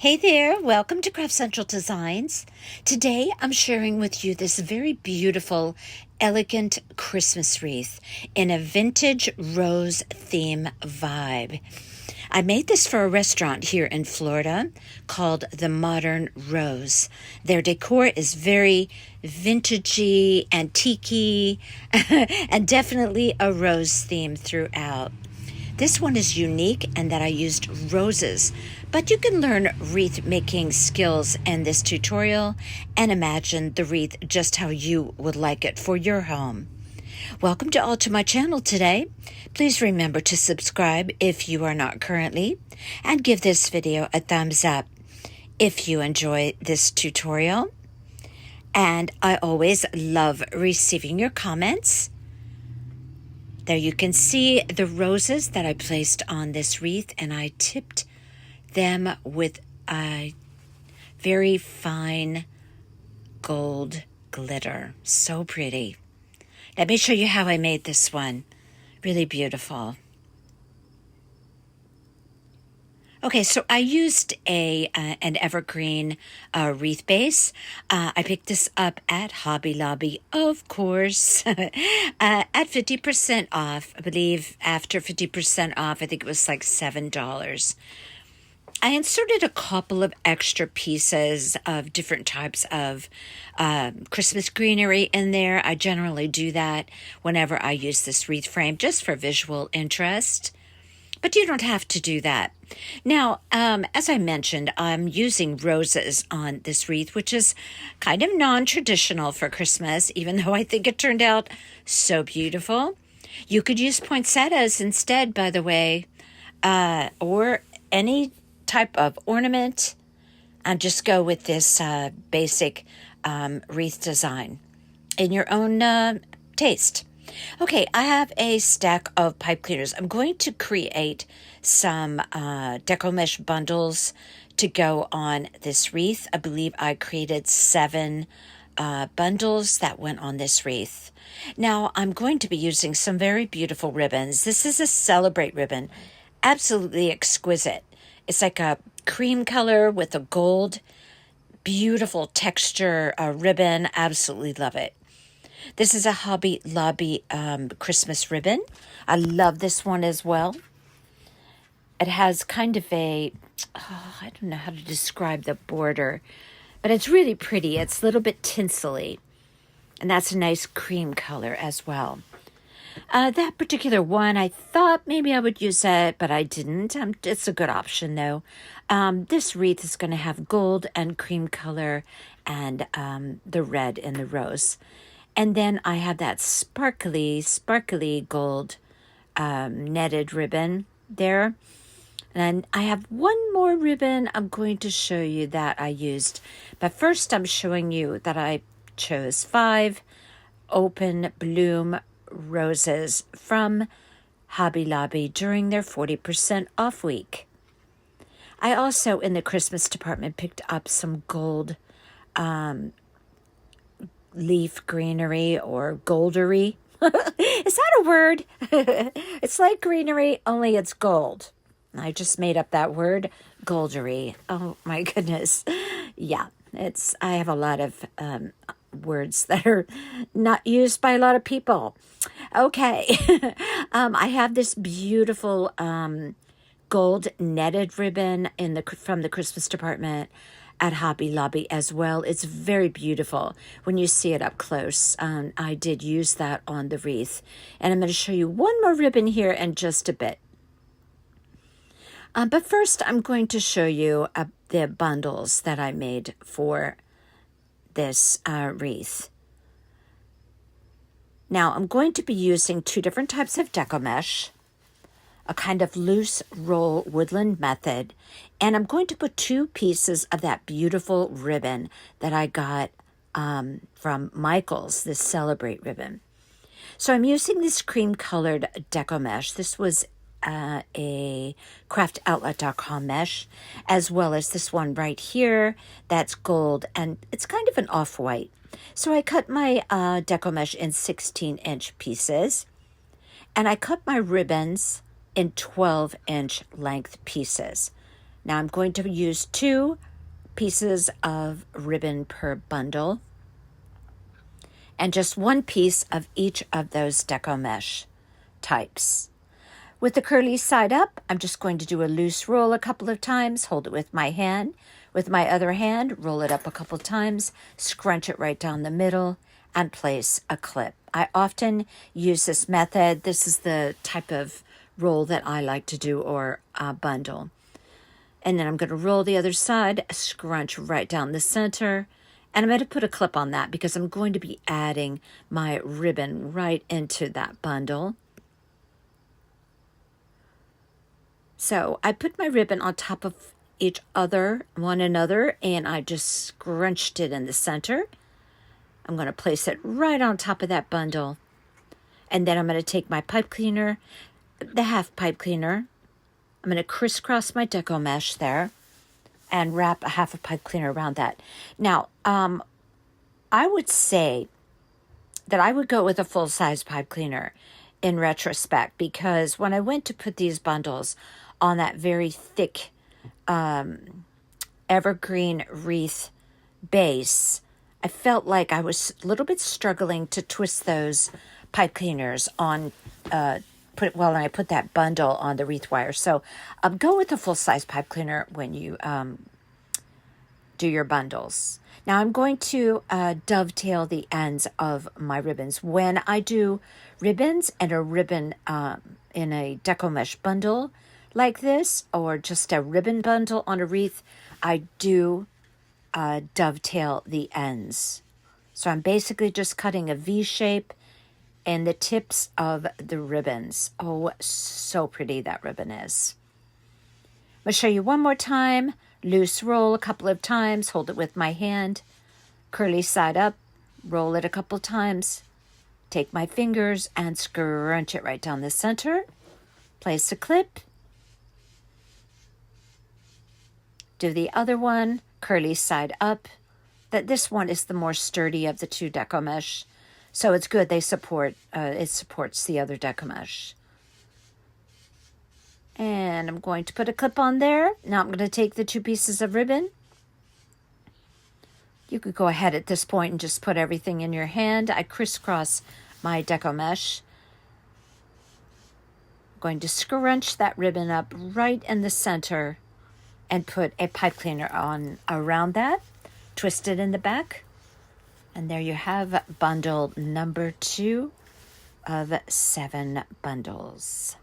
Hey there, welcome to Craft Central Designs. Today I'm sharing with you this very beautiful, elegant Christmas wreath in a vintage rose theme vibe. I made this for a restaurant here in Florida called The Modern Rose. Their decor is very vintagey, antique-y, and definitely a rose theme throughout. This one is unique in that I used roses, but you can learn wreath making skills in this tutorial and imagine the wreath just how you would like it for your home. Welcome to all to my channel today. Please remember to subscribe if you are not currently, and give this video a thumbs up if you enjoy this tutorial. And I always love receiving your comments. There you can see the roses that I placed on this wreath, and I tipped them with a very fine gold glitter. So pretty. Let me show you how I made this one. Really beautiful. Okay, so I used an evergreen wreath base. I picked this up at Hobby Lobby, of course, at 50% off. I believe after 50% off, I think it was like $7. I inserted a couple of extra pieces of different types of Christmas greenery in there. I generally do that whenever I use this wreath frame, just for visual interest. But you don't have to do that. Now, as I mentioned, I'm using roses on this wreath, which is kind of non-traditional for Christmas, even though I think it turned out so beautiful. You could use poinsettias instead, by the way, or any type of ornament, and just go with this basic wreath design in your own taste. Okay, I have a stack of pipe cleaners. I'm going to create some Deco mesh bundles to go on this wreath. I believe I created 7 bundles that went on this wreath. Now, I'm going to be using some very beautiful ribbons. This is a Celebrate ribbon. Absolutely exquisite. It's like a cream color with a gold, beautiful texture ribbon. Absolutely love it. This is a Hobby Lobby Christmas ribbon. I love this one as well. It has kind of I don't know how to describe the border, but it's really pretty. It's a little bit tinsely, and that's a nice cream color as well. That particular one, I thought maybe I would use it, but I didn't. It's a good option, though. This wreath is going to have gold and cream color and the red and the rose. And then I have that sparkly gold netted ribbon there. And I have one more ribbon I'm going to show you that I used. But first I'm showing you that I chose 5 open bloom roses from Hobby Lobby during their 40% off week. I also, in the Christmas department, picked up some gold leaf greenery or goldery. Is that a word? It's like greenery, only it's gold. I just made up that word, goldery. Oh my goodness. Yeah, I have a lot of words that are not used by a lot of people. Okay. I have this beautiful gold netted ribbon from the Christmas department at Hobby Lobby as well. It's very beautiful when you see it up close. I did use that on the wreath. And I'm going to show you one more ribbon here in just a bit. But first, I'm going to show you the bundles that I made for this wreath. Now, I'm going to be using 2 different types of Deco mesh, a kind of loose roll woodland method, and I'm going to put 2 pieces of that beautiful ribbon that I got from Michael's, this Celebrate ribbon. So I'm using this cream-colored Deco mesh. This was a craftoutlet.com mesh, as well as this one right here that's gold, and it's kind of an off-white. So I cut my Deco mesh in 16-inch pieces, and I cut my ribbons in 12-inch length pieces. Now I'm going to use 2 pieces of ribbon per bundle and just 1 piece of each of those deco mesh types. With the curly side up, I'm just going to do a loose roll a couple of times, hold it with my hand. With my other hand, roll it up a couple of times, scrunch it right down the middle, and place a clip. I often use this method. This is the type of roll that I like to do, or bundle. And then I'm going to roll the other side, scrunch right down the center, and I'm going to put a clip on that because I'm going to be adding my ribbon right into that bundle. So I put my ribbon on top of one another, and I just scrunched it in the center. I'm going to place it right on top of that bundle. And then I'm going to take my pipe cleaner, the half pipe cleaner. I'm going to crisscross my deco mesh there and wrap a half a pipe cleaner around that. Now, I would say that I would go with a full-size pipe cleaner in retrospect, because when I went to put these bundles on that very thick evergreen wreath base, I felt like I was a little bit struggling to twist those pipe cleaners on when I put that bundle on the wreath wire. So go with a full-size pipe cleaner when you do your bundles. Now I'm going to dovetail the ends of my ribbons. When I do ribbons and a ribbon in a deco mesh bundle like this, or just a ribbon bundle on a wreath, I do dovetail the ends. So I'm basically just cutting a V shape and the tips of the ribbons. Oh, so pretty that ribbon is. I'm going to show you one more time. Loose roll a couple of times, hold it with my hand, curly side up, roll it a couple times, take my fingers and scrunch it right down the center, place a clip, do the other one, curly side up. This one is the more sturdy of the 2 deco mesh, so it's good. It supports the other deco mesh. And I'm going to put a clip on there. Now I'm going to take the 2 pieces of ribbon. You could go ahead at this point and just put everything in your hand. I crisscross my deco mesh. I'm going to scrunch that ribbon up right in the center and put a pipe cleaner on around that. Twist it in the back. And there you have bundle number 2 of 7 bundles.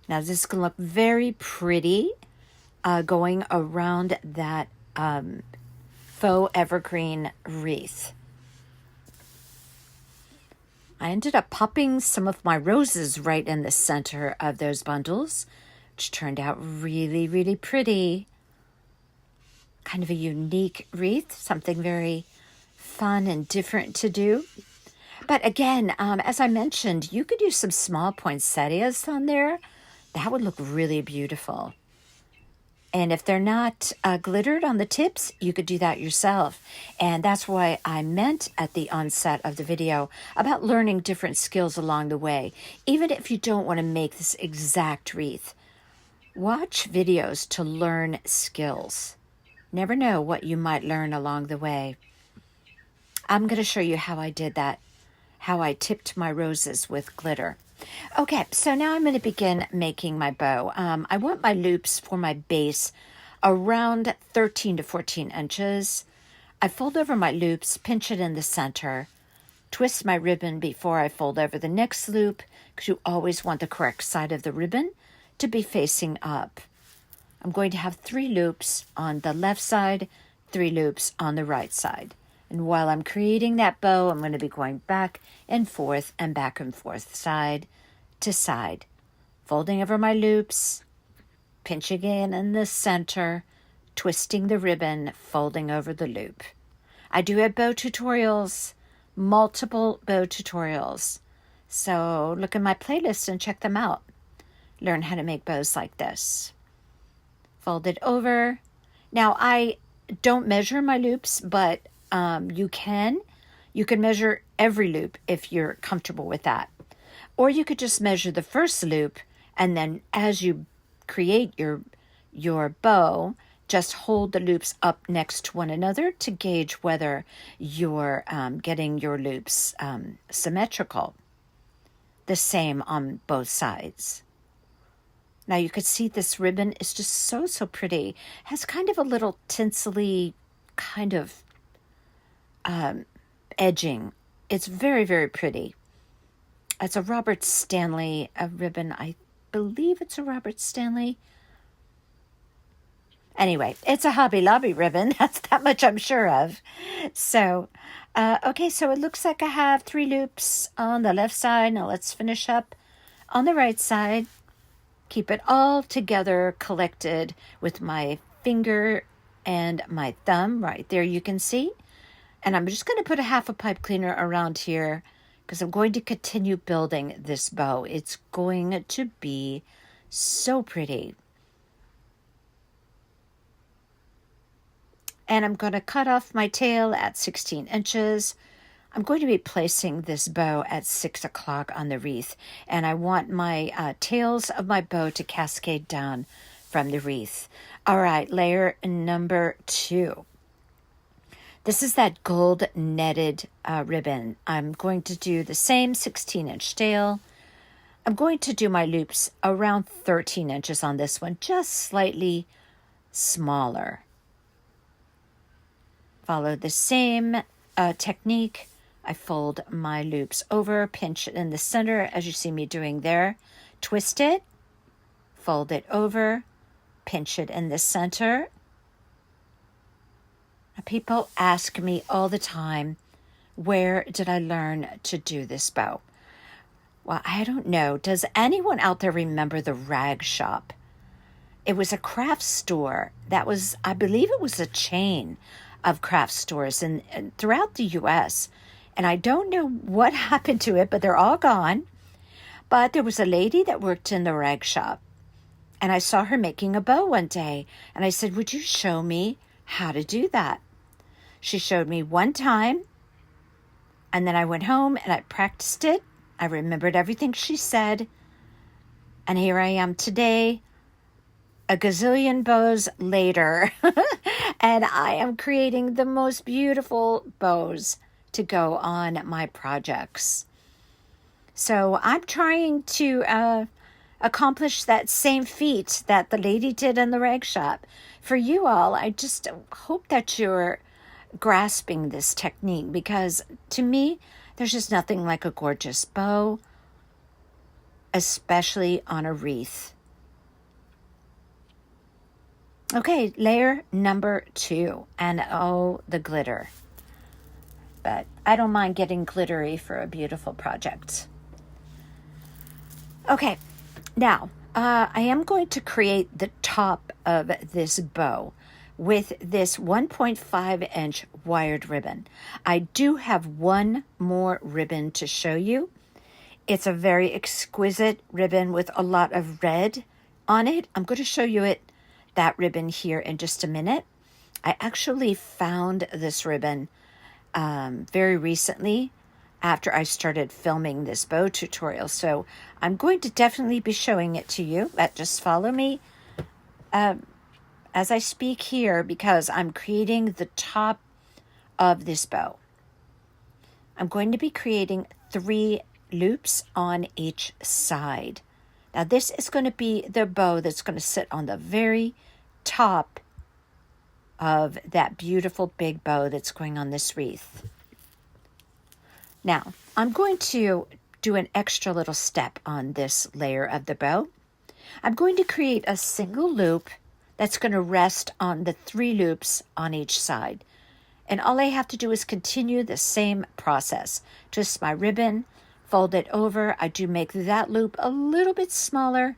Now this is going to look very pretty going around that faux evergreen wreath. I ended up popping some of my roses right in the center of those bundles, which turned out really, really pretty. Kind of a unique wreath, something very fun and different to do. But again, as I mentioned, you could use some small poinsettias on there. That would look really beautiful. And if they're not glittered on the tips, you could do that yourself. And that's why I meant at the onset of the video about learning different skills along the way. Even if you don't want to make this exact wreath, watch videos to learn skills. Never know what you might learn along the way. I'm going to show you how I did that, how I tipped my roses with glitter. Okay, so now I'm going to begin making my bow. I want my loops for my base around 13 to 14 inches. I fold over my loops, pinch it in the center, twist my ribbon before I fold over the next loop, because you always want the correct side of the ribbon to be facing up. I'm going to have 3 loops on the left side, 3 loops on the right side. And while I'm creating that bow, I'm going to be going back and forth, side to side. Folding over my loops, pinching in the center, twisting the ribbon, folding over the loop. I do have bow tutorials, multiple bow tutorials. So look in my playlist and check them out. Learn how to make bows like this. Fold it over. Now I don't measure my loops, but you can measure every loop if you're comfortable with that. Or you could just measure the first loop, and then as you create your bow, just hold the loops up next to one another to gauge whether you're getting your loops symmetrical, the same on both sides. Now you could see this ribbon is just so pretty. It has kind of a little tinsely kind of edging. It's very pretty. It's a Robert Stanley ribbon. I believe it's a Robert Stanley. Anyway, it's a Hobby Lobby ribbon. That's that much I'm sure of. So, okay, so it looks like I have 3 loops on the left side. Now let's finish up on the right side. Keep it all together, collected with my finger and my thumb. Right there you can see. And I'm just going to put a half a pipe cleaner around here because I'm going to continue building this bow. It's going to be so pretty. And I'm going to cut off my tail at 16 inches. I'm going to be placing this bow at 6 o'clock on the wreath. And I want my tails of my bow to cascade down from the wreath. All right, layer number 2. This is that gold netted ribbon. I'm going to do the same 16-inch tail. I'm going to do my loops around 13 inches on this one, just slightly smaller. Follow the same technique. I fold my loops over, pinch it in the center as you see me doing there. Twist it, fold it over, pinch it in the center. Now, people ask me all the time, where did I learn to do this bow? Well, I don't know. Does anyone out there remember the rag shop? It was a craft store that was, I believe it was a chain of craft stores and throughout the U.S. And I don't know what happened to it, but they're all gone. But there was a lady that worked in the rag shop. And I saw her making a bow one day. And I said, would you show me how to do that? She showed me one time. And then I went home and I practiced it. I remembered everything she said. And here I am today, a gazillion bows later. And I am creating the most beautiful bows to go on my projects. So I'm trying to accomplish that same feat that the lady did in the rag shop. For you all, I just hope that you're grasping this technique, because to me, there's just nothing like a gorgeous bow, especially on a wreath. Okay, layer number 2, and oh, the glitter. But I don't mind getting glittery for a beautiful project. Okay, now I am going to create the top of this bow with this 1.5-inch wired ribbon. I do have one more ribbon to show you. It's a very exquisite ribbon with a lot of red on it. I'm going to show you that ribbon here in just a minute. I actually found this ribbon very recently after I started filming this bow tutorial. So I'm going to definitely be showing it to you, but just follow me as I speak here, because I'm creating the top of this bow. I'm going to be creating 3 loops on each side. Now this is going to be the bow that's going to sit on the very top of that beautiful big bow that's going on this wreath. Now, I'm going to do an extra little step on this layer of the bow. I'm going to create a single loop that's going to rest on the 3 loops on each side. And all I have to do is continue the same process. Twist my ribbon, fold it over. I do make that loop a little bit smaller,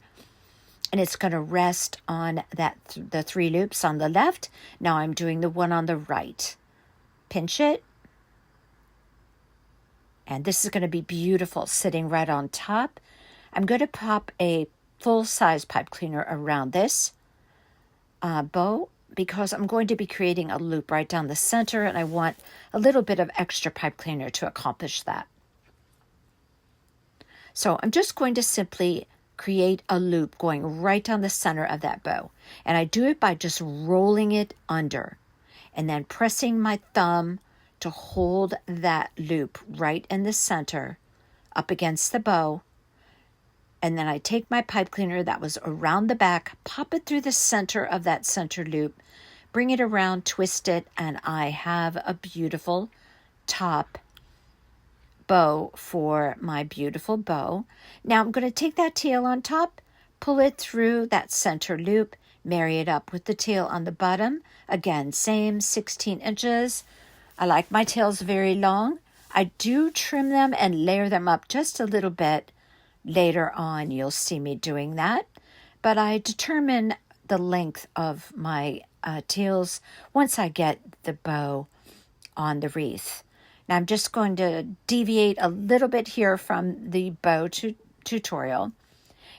and it's going to rest on the 3 loops on the left. Now I'm doing the one on the right. Pinch it. And this is going to be beautiful, sitting right on top. I'm going to pop a full-size pipe cleaner around this bow, because I'm going to be creating a loop right down the center, and I want a little bit of extra pipe cleaner to accomplish that. So I'm just going to simply create a loop going right down the center of that bow. And I do it by just rolling it under and then pressing my thumb to hold that loop right in the center up against the bow. And then I take my pipe cleaner that was around the back, pop it through the center of that center loop, bring it around, twist it, and I have a beautiful top bow for my beautiful bow. Now I'm going to take that tail on top, pull it through that center loop, marry it up with the tail on the bottom. Again, same 16 inches. I like my tails very long. I do trim them and layer them up just a little bit. Later on, you'll see me doing that. But I determine the length of my tails once I get the bow on the wreath. Now I'm just going to deviate a little bit here from the bow tutorial.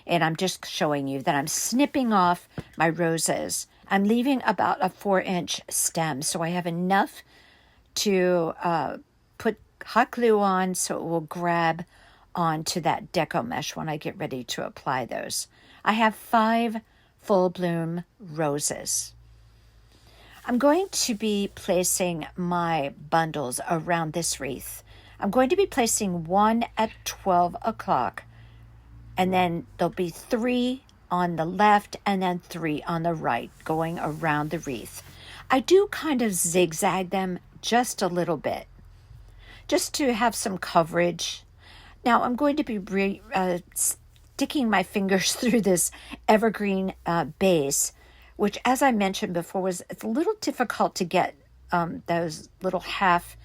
And I'm just showing you that I'm snipping off my roses. I'm leaving about a 4-inch stem, so I have enough to put hot glue on so it will grab onto that Deco mesh when I get ready to apply those. I have 5 full bloom roses. I'm going to be placing my bundles around this wreath. I'm going to be placing 1 at 12 o'clock, and then there'll be 3 on the left and then 3 on the right going around the wreath. I do kind of zigzag them just a little bit, just to have some coverage. Now I'm going to be sticking my fingers through this evergreen base, which, as I mentioned before, it's a little difficult to get those little half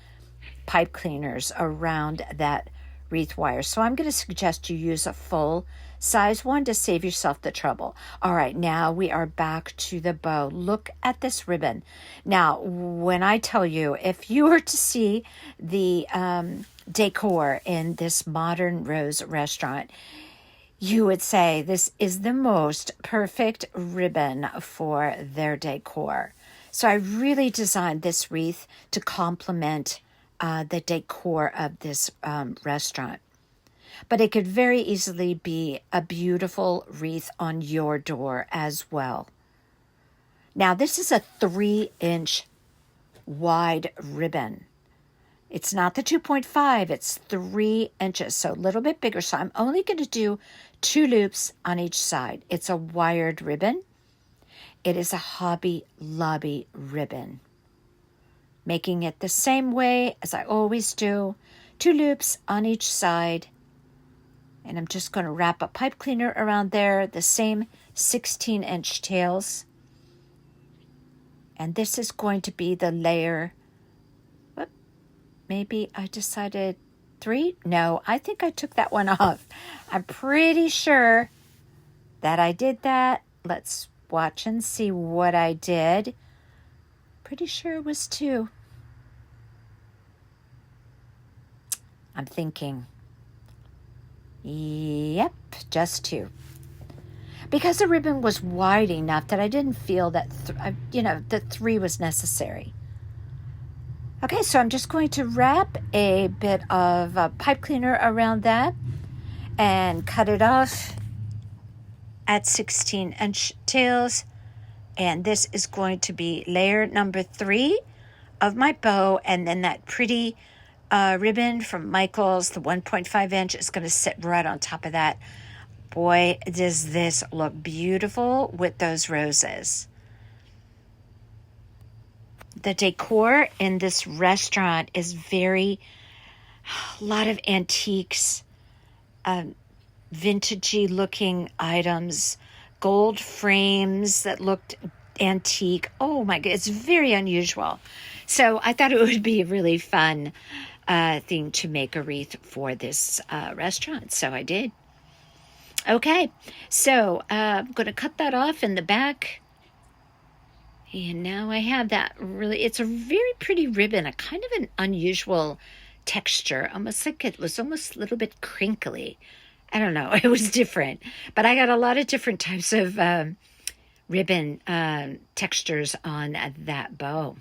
pipe cleaners around that wreath wire. So I'm going to suggest you use a full size one to save yourself the trouble. All right, now we are back to the bow. Look at this ribbon. Now, when I tell you, if you were to see the decor in this modern rose restaurant, you would say this is the most perfect ribbon for their decor. So I really designed this wreath to complement the decor of this restaurant. But it could very easily be a beautiful wreath on your door as well. Now, this is a 3-inch wide ribbon. It's not the 2.5, it's 3 inches, so a little bit bigger. So I'm only going to do 2 loops on each side. It's a wired ribbon. It is a Hobby Lobby ribbon. Making it the same way as I always do. 2 loops on each side. And I'm just going to wrap a pipe cleaner around there, the same 16-inch tails. And this is going to be the layer. Maybe I decided 3? No, I think I took that one off. I'm pretty sure that I did that. Let's watch and see what I did. Pretty sure it was 2. I'm thinking. Yep, just 2. Because the ribbon was wide enough that I didn't feel that, the 3 was necessary. Okay, so I'm just going to wrap a bit of pipe cleaner around that and cut it off at 16-inch tails. And this is going to be layer number 3 of my bow. And then that pretty ribbon from Michaels, the 1.5 inch, is going to sit right on top of that. Boy, does this look beautiful with those roses. The decor in this restaurant is a lot of antiques, vintagey looking items, gold frames that looked antique. Oh my God, it's very unusual. So I thought it would be a really fun thing to make a wreath for this restaurant. So I did. Okay, so I'm going to cut that off in the back. And now I have that it's a very pretty ribbon, a kind of an unusual texture, almost like it was almost a little bit crinkly. I don't know, it was different. But I got a lot of different types of ribbon textures on that bow,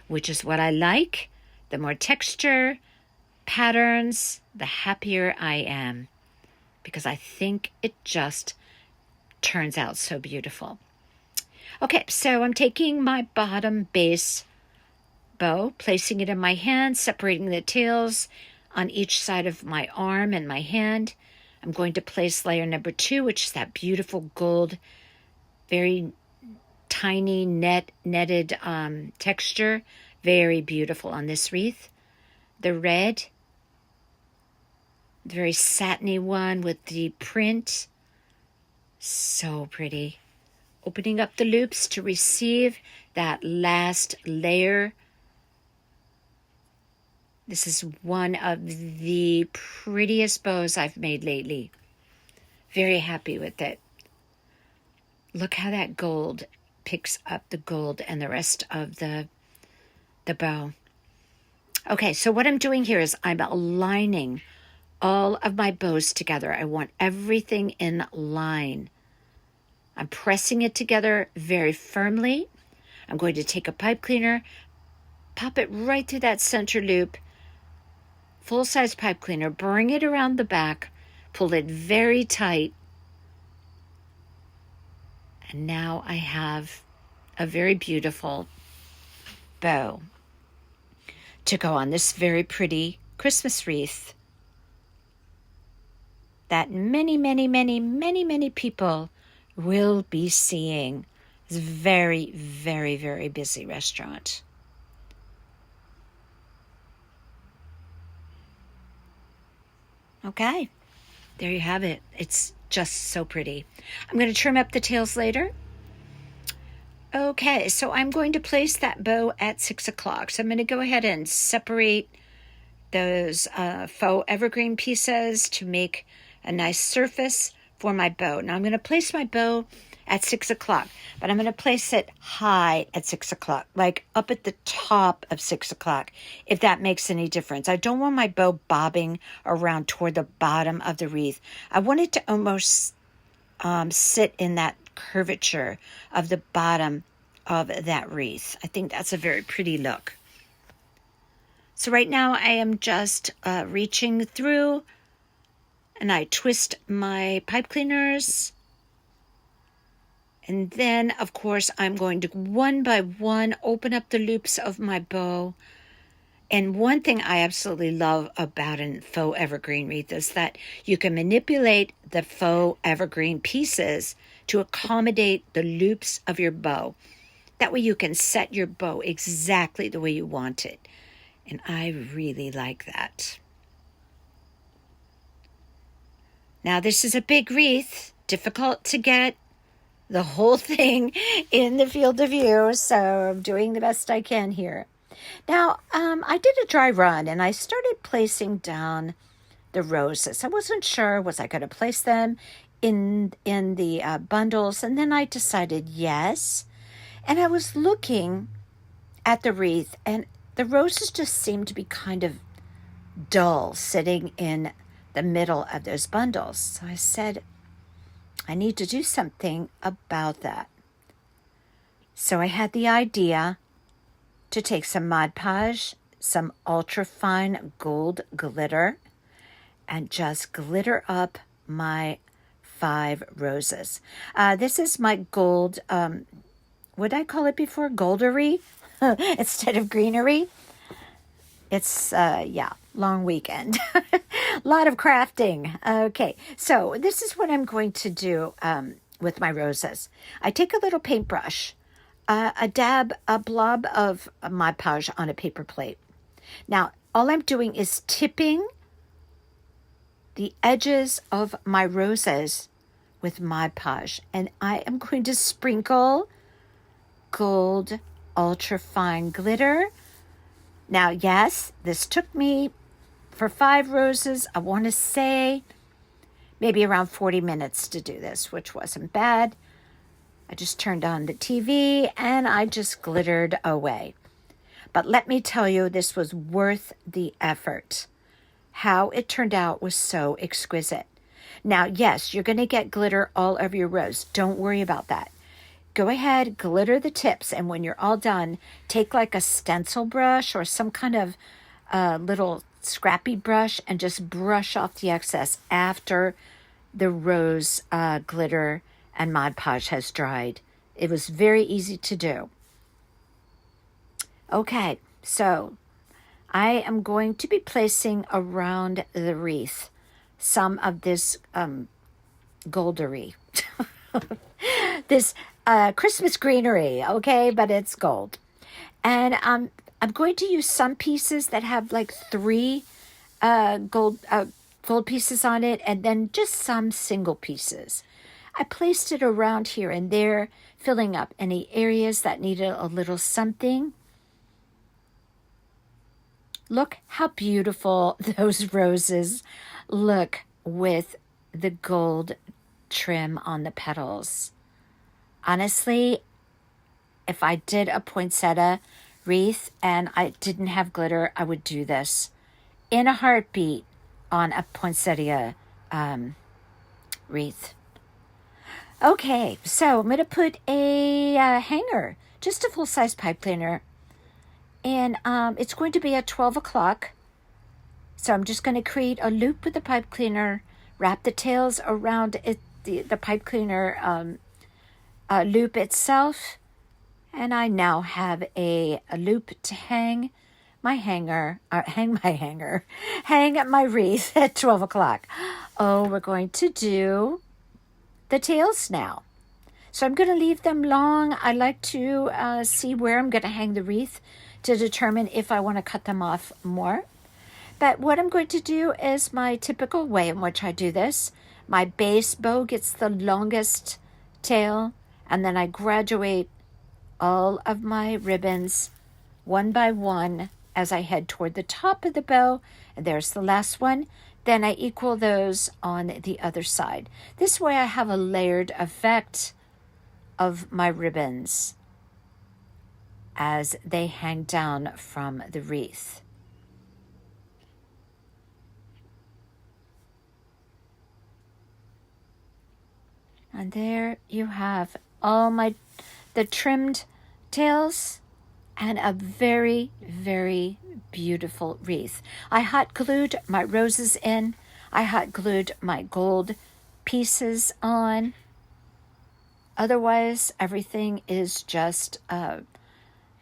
which is what I like. The more texture, patterns, the happier I am. because I think it just turns out so beautiful. Okay, so I'm taking my bottom base bow, placing it in my hand, separating the tails on each side of my arm and my hand. I'm going to place layer number 2, which is that beautiful gold, very tiny netted texture. Very beautiful on this wreath. The red, the very satiny one with the print. So pretty. Opening up the loops to receive that last layer. This is one of the prettiest bows I've made lately. Very happy with it. Look how that gold picks up the gold and the rest of the bow. Okay, so what I'm doing here is I'm aligning all of my bows together. I want everything in line. I'm pressing it together very firmly. I'm going to take a pipe cleaner, pop it right through that center loop, full-size pipe cleaner, bring it around the back, pull it very tight, and now I have a very beautiful bow to go on this very pretty Christmas wreath that many people will be seeing. It's a very, very, very busy restaurant. Okay, there you have it. It's just so pretty. I'm going to trim up the tails later. Okay, so I'm going to place that bow at 6 o'clock. So I'm going to go ahead and separate those faux evergreen pieces to make a nice surface for my bow. Now I'm going to place my bow at 6 o'clock, but I'm going to place it high at 6 o'clock, like up at the top of 6 o'clock, if that makes any difference. I don't want my bow bobbing around toward the bottom of the wreath. I want it to almost sit in that curvature of the bottom of that wreath. I think that's a very pretty look. So right now I am just reaching through, and I twist my pipe cleaners. And then, of course, I'm going to one by one open up the loops of my bow. And one thing I absolutely love about a faux evergreen wreath is that you can manipulate the faux evergreen pieces to accommodate the loops of your bow. That way you can set your bow exactly the way you want it. And I really like that. Now this is a big wreath, difficult to get the whole thing in the field of view, so I'm doing the best I can here. Now, I did a dry run, and I started placing down the roses. I wasn't sure, was I going to place them in the bundles? And then I decided yes. And I was looking at the wreath, and the roses just seemed to be kind of dull sitting in the middle of those bundles. So I said, I need to do something about that. So I had the idea to take some Mod Podge, some ultra fine gold glitter, and just glitter up my 5 roses. This is my gold, what did I call it before? Goldery instead of greenery. It's, long weekend. A lot of crafting. Okay, so this is what I'm going to do with my roses. I take a little paintbrush, a blob of Mod Podge on a paper plate. Now, all I'm doing is tipping the edges of my roses with Mod Podge, and I am going to sprinkle gold ultra fine glitter. Now, yes, this took me for 5 roses, I want to say maybe around 40 minutes to do this, which wasn't bad. I just turned on the TV and I just glittered away. But let me tell you, this was worth the effort. How it turned out was so exquisite. Now, yes, you're going to get glitter all over your rose. Don't worry about that. Go ahead, glitter the tips, and when you're all done, take like a stencil brush or some kind of little scrappy brush and just brush off the excess after the rose glitter and Mod Podge has dried. It was very easy to do. Okay, so I am going to be placing around the wreath some of this goldery, this Christmas greenery, okay, but it's gold. And I'm going to use some pieces that have like 3 gold pieces on it, and then just some single pieces. I placed it around here and there, filling up any areas that needed a little something. Look how beautiful those roses look with the gold trim on the petals. Honestly, if I did a poinsettia wreath and I didn't have glitter, I would do this in a heartbeat on a poinsettia wreath. Okay, so I'm going to put a hanger, just a full-size pipe cleaner, and it's going to be at 12 o'clock. So I'm just going to create a loop with the pipe cleaner, wrap the tails around it, the pipe cleaner loop itself, and I now have a loop to hang my wreath at 12 o'clock. Oh, we're going to do the tails now. So I'm going to leave them long. I like to see where I'm going to hang the wreath to determine if I want to cut them off more. But what I'm going to do is my typical way in which I do this. My base bow gets the longest tail, and then I graduate all of my ribbons one by one as I head toward the top of the bow. And there's the last one. Then I equal those on the other side. This way I have a layered effect of my ribbons as they hang down from the wreath. And there you have all the trimmed tails and a very, very beautiful wreath. I hot glued my roses in. I hot glued my gold pieces on. Otherwise, everything is just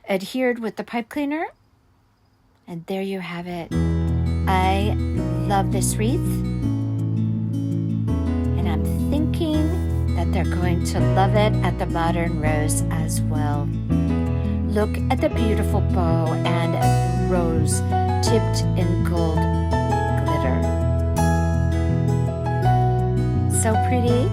adhered with the pipe cleaner. And there you have it. I love this wreath. And I'm thinking that they're going to love it at the Modern Rose as well. Look at the beautiful bow and rose tipped in gold glitter. So pretty,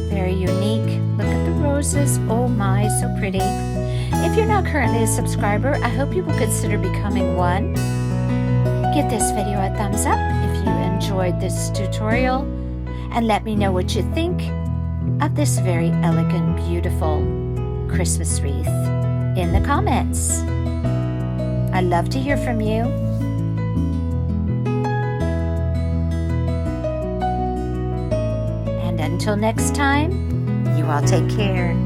very unique. Look at the roses. Oh my, so pretty. If you're not currently a subscriber, I hope you will consider becoming one. Give this video a thumbs up if you enjoyed this tutorial, and let me know what you think of this very elegant, beautiful Christmas wreath in the comments. I'd love to hear from you. And until next time, you all take care.